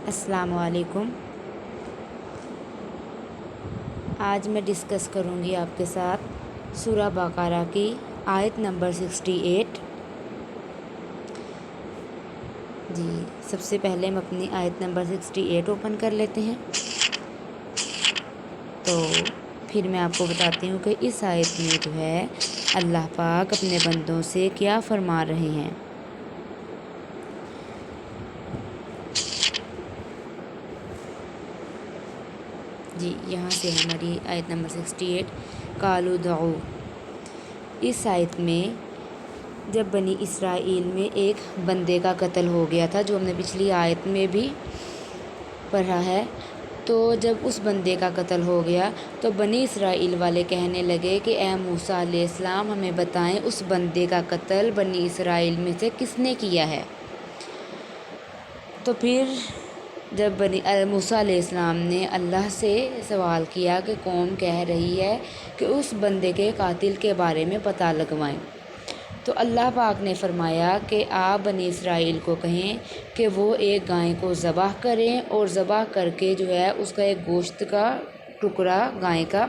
السلام علیکم۔ آج میں ڈسکس کروں گی آپ کے ساتھ سورہ بقرہ کی آیت نمبر 68۔ جی، سب سے پہلے ہم اپنی آیت نمبر 68 اوپن کر لیتے ہیں، تو پھر میں آپ کو بتاتی ہوں کہ اس آیت میں جو ہے اللہ پاک اپنے بندوں سے کیا فرما رہے ہیں۔ جی، یہاں سے ہماری آیت نمبر 68 قالوا ادعوا۔ اس آیت میں جب بنی اسرائیل میں ایک بندے کا قتل ہو گیا تھا، جو ہم نے پچھلی آیت میں بھی پڑھا ہے، تو جب اس بندے کا قتل ہو گیا تو بنی اسرائیل والے کہنے لگے کہ اے موسیٰ علیہ السلام، ہمیں بتائیں اس بندے کا قتل بنی اسرائیل میں سے کس نے کیا ہے۔ تو پھر جب موسیٰ علیہ السلام نے اللہ سے سوال کیا کہ قوم کہہ رہی ہے کہ اس بندے کے قاتل کے بارے میں پتہ لگوائیں، تو اللہ پاک نے فرمایا کہ آپ بنی اسرائیل کو کہیں کہ وہ ایک گائے کو ذبح کریں اور ذبح کر کے جو ہے اس کا ایک گوشت کا ٹکڑا گائے کا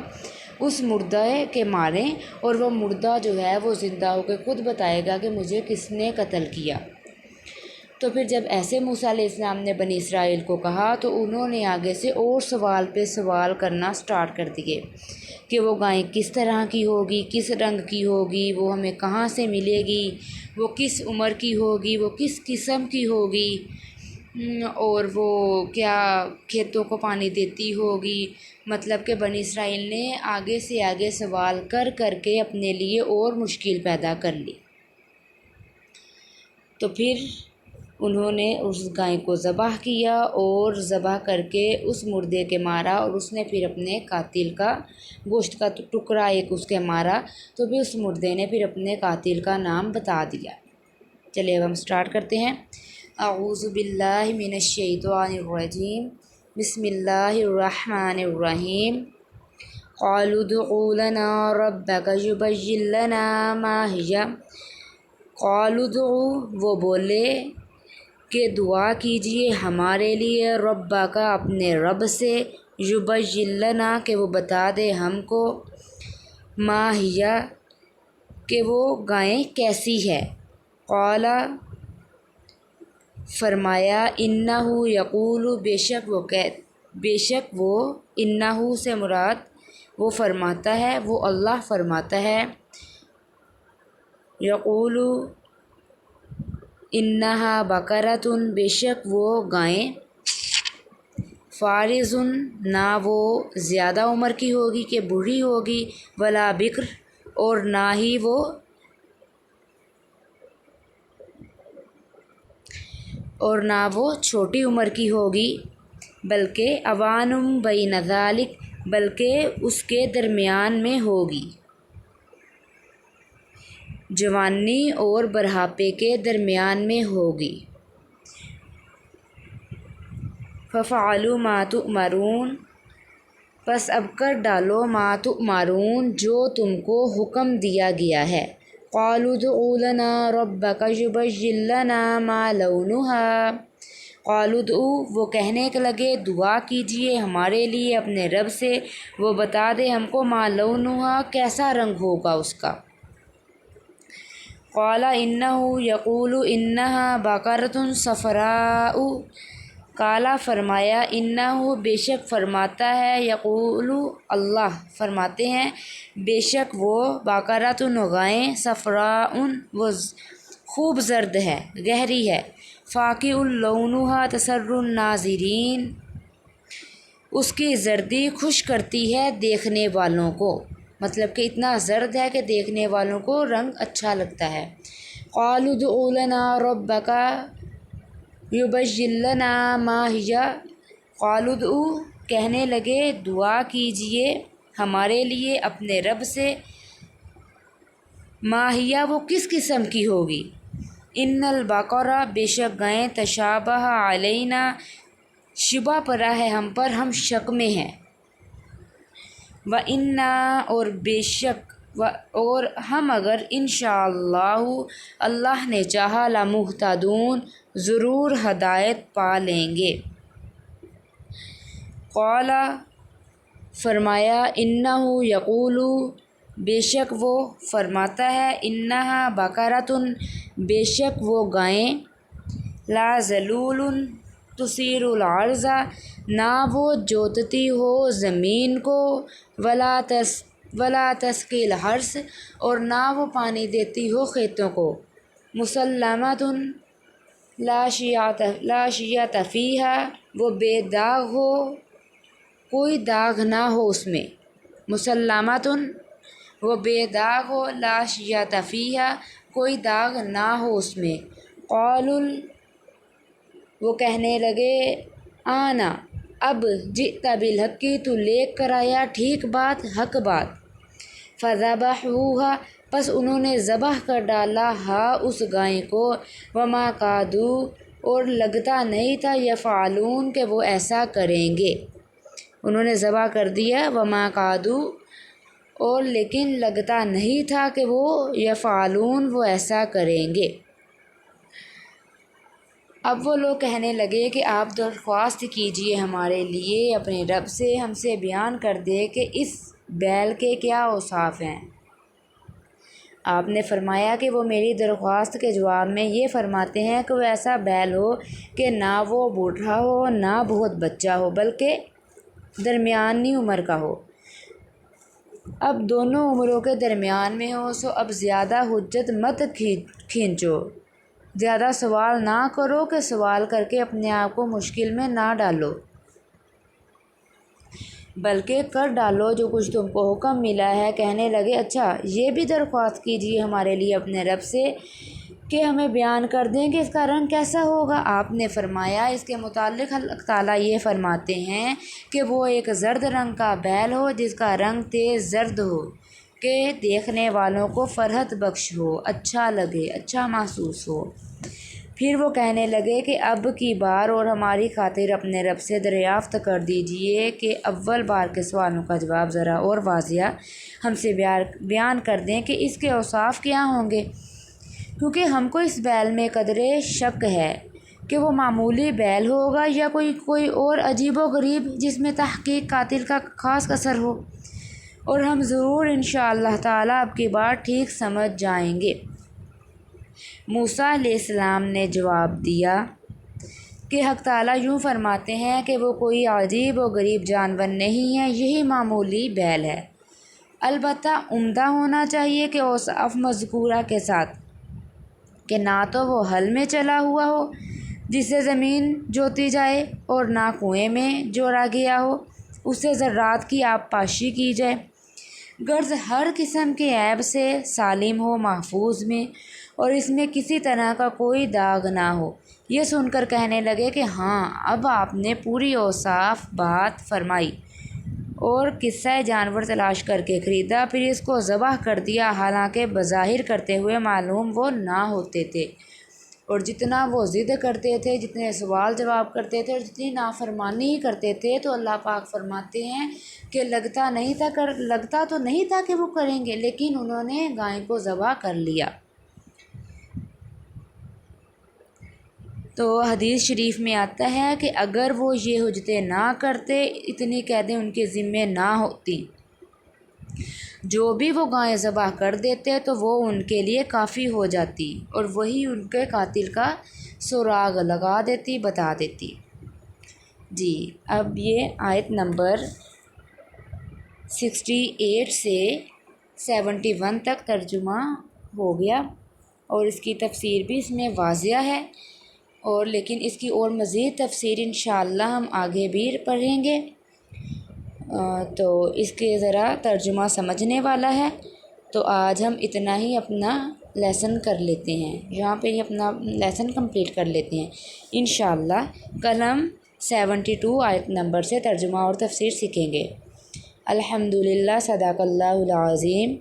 اس مردہ کے ماریں، اور وہ مردہ جو ہے وہ زندہ ہو کے خود بتائے گا کہ مجھے کس نے قتل کیا۔ تو پھر جب ایسے موسیٰ علیہ السلام نے بنی اسرائیل کو کہا تو انہوں نے آگے سے اور سوال پہ سوال کرنا سٹارٹ کر دیے کہ وہ گائے کس طرح کی ہوگی، کس رنگ کی ہوگی، وہ ہمیں کہاں سے ملے گی، وہ کس عمر کی ہوگی، وہ کس قسم کی ہوگی، اور وہ کیا کھیتوں کو پانی دیتی ہوگی۔ مطلب کہ بنی اسرائیل نے آگے سے آگے سوال کر کر کے اپنے لیے اور مشکل پیدا کر لی۔ تو پھر انہوں نے اس گائے کو ذبح کیا اور ذبح کر کے اس مردے کے مارا، اور اس نے پھر اپنے قاتل کا گوشت کا ٹکڑا ایک اس کے مارا، تو پھر اس مردے نے پھر اپنے قاتل کا نام بتا دیا۔ چلیے اب ہم سٹارٹ کرتے ہیں۔ اعوذ باللہ من الشیطان الرجیم، بسم اللہ الرحمن الرحیم۔ قالوا ادع لنا ربک یبین لنا ما ہی۔ قالوا ادع، وہ بولے کہ دعا کیجئے ہمارے لیے ربا کا، اپنے رب سے، یبین لنا کہ وہ بتا دے ہم کو، ما ہی کہ وہ گائیں کیسی ہے۔ قال فرمایا انہ یقول، بے شک وہ، انہ سے مراد وہ فرماتا ہے، وہ اللہ فرماتا ہے، یقول انہا بقرۃ، بے شک وہ گائیں، فارض، نہ وہ زیادہ عمر کی ہوگی کہ بوڑھی ہوگی، ولا بکر، اور نہ وہ چھوٹی عمر کی ہوگی، بلکہ اوان بین ذالک، بلکہ اس کے درمیان میں ہوگی، جوانی اور بڑھاپے کے درمیان میں ہوگی۔ فَافْعَلُوا مَا تُؤْمَرُونَ، پس اب کر ڈالو، ما تؤمرون، جو تم کو حکم دیا گیا ہے۔ قالوا ادع لنا ربک یبین لنا ما لونها۔ قالوا ادع، وہ کہنے لگے دعا کیجئے ہمارے لیے اپنے رب سے، وہ بتا دے ہم کو ما لونها، کیسا رنگ ہوگا اس کا۔ قال انہ یقول انہا بقرۃ صفراء، قال فرمایا انہ بے شک فرماتا ہے، یقول اللہ فرماتے ہیں، بے شک وہ بقرۃ گائیں، صفراء وہ خوب زرد ہے، گہری ہے، فاقع لونها تسر الناظرین، اس کی زردی خوش کرتی ہے دیکھنے والوں کو، مطلب کہ اتنا زرد ہے کہ دیکھنے والوں کو رنگ اچھا لگتا ہے۔ قالوا ادع لنا ربک یبین لنا ما ہی۔ قالوا ادع، کہنے لگے دعا کیجئے ہمارے لیے اپنے رب سے، ما ہی وہ کس قسم کی ہوگی۔ ان البقرہ، بے شک گائیں، تشابہ علینا، شبہ پڑا ہے ہم پر، ہم شک میں ہیں، وَإِنَّا، اور بے شک، اور ہم اگر انشاءاللہ اللہ نے چاہا، لمہتدون، ضرور ہدایت پا لیں گے۔ قال فرمایا انہو یقولو بے شک وہ فرماتا ہے انہا بقرۃ بے شک وہ گائیں لا ذلول تثیر الارض نہ وہ جوتتی ہو زمین کو ولا تسقی الحرث اور نہ وہ پانی دیتی ہو کھیتوں کو مسلمۃ لا شیۃ فیہا وہ بے داغ ہو کوئی داغ نہ ہو اس میں مسلمۃ وہ بے داغ ہو لا شیۃ فیہا کوئی داغ نہ ہو اس میں قالوا وہ کہنے لگے آنا اب جئت بالحق تو لے کر آیا ٹھیک بات حق بات فذبحوها پس انہوں نے ذبح کر ڈالا اس گائے کو وما کادوا اور لگتا نہیں تھا یفعلون کہ وہ ایسا کریں گے انہوں نے ذبح کر دیا وما کادوا اور لیکن لگتا نہیں تھا کہ وہ یفعلون وہ ایسا کریں گے۔ اب وہ لوگ کہنے لگے کہ آپ درخواست کیجئے ہمارے لیے اپنے رب سے ہم سے بیان کر دے کہ اس بیل کے کیا اوصاف ہیں۔ آپ نے فرمایا کہ وہ میری درخواست کے جواب میں یہ فرماتے ہیں کہ وہ ایسا بیل ہو کہ نہ وہ بوڑھا ہو نہ بہت بچہ ہو بلکہ درمیانی عمر کا ہو۔ اب دونوں عمروں کے درمیان میں ہو سو اب زیادہ حجت مت کھینچو، زیادہ سوال نہ کرو کہ سوال کر کے اپنے آپ کو مشکل میں نہ ڈالو، بلکہ کر ڈالو جو کچھ تم کو حکم ملا ہے۔ کہنے لگے اچھا یہ بھی درخواست کیجیے ہمارے لیے اپنے رب سے کہ ہمیں بیان کر دیں کہ اس کا رنگ کیسا ہوگا۔ آپ نے فرمایا اس کے متعلق اللہ تعالیٰ یہ فرماتے ہیں کہ وہ ایک زرد رنگ کا بیل ہو جس کا رنگ تیز زرد ہو کہ دیکھنے والوں کو فرحت بخش ہو، اچھا لگے، اچھا محسوس ہو۔ پھر وہ کہنے لگے کہ اب کی بار اور ہماری خاطر اپنے رب سے دریافت کر دیجئے کہ اول بار کے سوالوں کا جواب ذرا اور واضح ہم سے بیان کر دیں کہ اس کے اوصاف کیا ہوں گے، کیونکہ ہم کو اس بیل میں قدرے شک ہے کہ وہ معمولی بیل ہوگا یا کوئی اور عجیب و غریب جس میں تحقیق قاتل کا خاص اثر ہو، اور ہم ضرور انشاءاللہ تعالیٰ اب کی بار ٹھیک سمجھ جائیں گے۔ موسیٰ علیہ السلام نے جواب دیا کہ حق تعالیٰ یوں فرماتے ہیں کہ وہ کوئی عجیب و غریب جانور نہیں ہے، یہی معمولی بیل ہے، البتہ عمدہ ہونا چاہیے کہ اوصاف مذکورہ کے ساتھ کہ نہ تو وہ ہل میں چلا ہوا ہو جس سے زمین جوتی جائے اور نہ کنویں میں جوڑا گیا ہو اس سے ذرات کی آب پاشی کی جائے، غرض ہر قسم کے عیب سے سالم ہو، محفوظ میں، اور اس میں کسی طرح کا کوئی داغ نہ ہو۔ یہ سن کر کہنے لگے کہ ہاں اب آپ نے پوری اوصاف بات فرمائی، اور قصہ جانور تلاش کر کے خریدا، پھر اس کو ذبح کر دیا، حالانکہ بظاہر کرتے ہوئے معلوم وہ نہ ہوتے تھے، اور جتنا وہ ضد کرتے تھے، جتنے سوال جواب کرتے تھے اور جتنی نافرمانی کرتے تھے، تو اللہ پاک فرماتے ہیں کہ لگتا تو نہیں تھا کہ وہ کریں گے، لیکن انہوں نے گائے کو ذبح کر لیا۔ تو حدیث شریف میں آتا ہے کہ اگر وہ یہ حجتیں نہ کرتے، اتنی قیدیں ان کے ذمے نہ ہوتی، جو بھی وہ گائیں ذبح کر دیتے تو وہ ان کے لیے کافی ہو جاتی، اور وہی ان کے قاتل کا سراغ لگا دیتی، بتا دیتی۔ جی اب یہ آیت نمبر 68 سے 71 تک ترجمہ ہو گیا، اور اس کی تفسیر بھی اس میں واضح ہے، اور لیکن اس کی اور مزید تفسیر انشاءاللہ ہم آگے بھی پڑھیں گے۔ تو اس کے ذرا ترجمہ سمجھنے والا ہے، تو آج ہم اتنا ہی اپنا لیسن کر لیتے ہیں، یہاں پہ ہی اپنا لیسن کمپلیٹ کر لیتے ہیں انشاءاللہ۔ کل ہم 72 آیت نمبر سے ترجمہ اور تفسیر سیکھیں گے۔ الحمدللہ، صدق اللہ العظیم۔